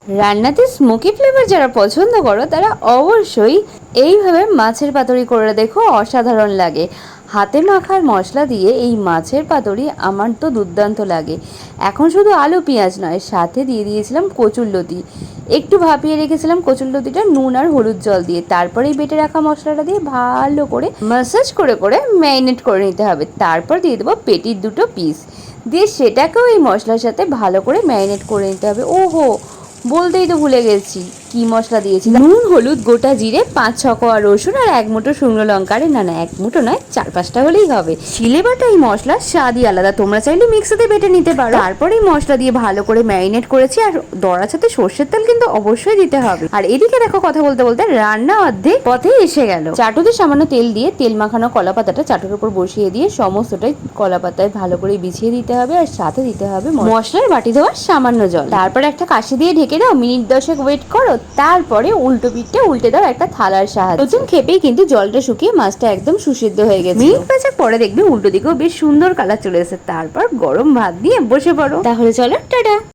রান্নাতে smoky flavour যারা পছন্দ করো তারা অবশ্যই এইভাবে মাছের পাতুরি করে দেখো, অসাধারণ লাগে। হাতে মাখার মশলা দিয়ে এই মাছের পাতুরি আমার তো দুর্দান্ত লাগে। এখন শুধু আলু পেঁয়াজ নয়, সাথে দিয়ে দিয়েছিলাম কচুরলতি। একটু ভাপিয়ে রেখেছিলাম কচুরলতিটা নুন আর হলুদ জল দিয়ে, তারপরে এই বেটে রাখা মশলাটা দিয়ে ভালো করে ম্যাসাজ করে করে ম্যারিনেট করে নিতে হবে। তারপর দিয়ে দেবো পেটির দুটো পিস, দিয়ে সেটাকেও এই মশলার সাথে ভালো করে ম্যারিনেট করে নিতে হবে। ওহো, বলতেই তো ভুলে গেছি কি মশলা দিয়েছি। নুন, হলুদ, গোটা জিরে, 5-6 কোয়া রসুন আর 1 মুঠো শুকনো লঙ্কা। আরে না না, 1 মুঠো নয়, 4-5টা হলেই হবে। শিলে বাটা এই মশলার স্বাদই আলাদা, তোমরা চাইলে মিক্সিতে বেটে নিতে পারো। তারপরে এই মশলা দিয়ে ভালো করে ম্যারিনেট করেছি, আর দড়ার সাথে সর্ষের তেল কিন্তু অবশ্যই দিতে হবে। আর এদিকে দেখো, কথা বলতে বলতে রান্না অর্ধেক পথে এসে গেল। চাটুতে সামান্য তেল দিয়ে তেল মাখানো কলা পাতাটা চাটুর উপর বসিয়ে দিয়ে সমস্তটাই কলা পাতায় ভালো করে বিছিয়ে দিতে হবে, আর সাথে দিতে হবে মশলার বাটি ধোয়ার সামান্য জল। তারপর একটা কাশি দিয়ে ঢেকে দাও, মিনিট 10 ওয়েট করো। তারপরে উল্টো পিঠটা উল্টে দাও একটা থালার সাহায্যে। প্রথম খেপেই কিন্তু জলটা শুকিয়ে মাছটা একদম সুসিদ্ধ হয়ে গেছে। মিনিট 5 পরে দেখবে উল্টো দিকেও বেশ সুন্দর কালার চলে এসেছে। তারপর গরম ভাত দিয়ে বসে পড়ো। তাহলে চলো, টাটা।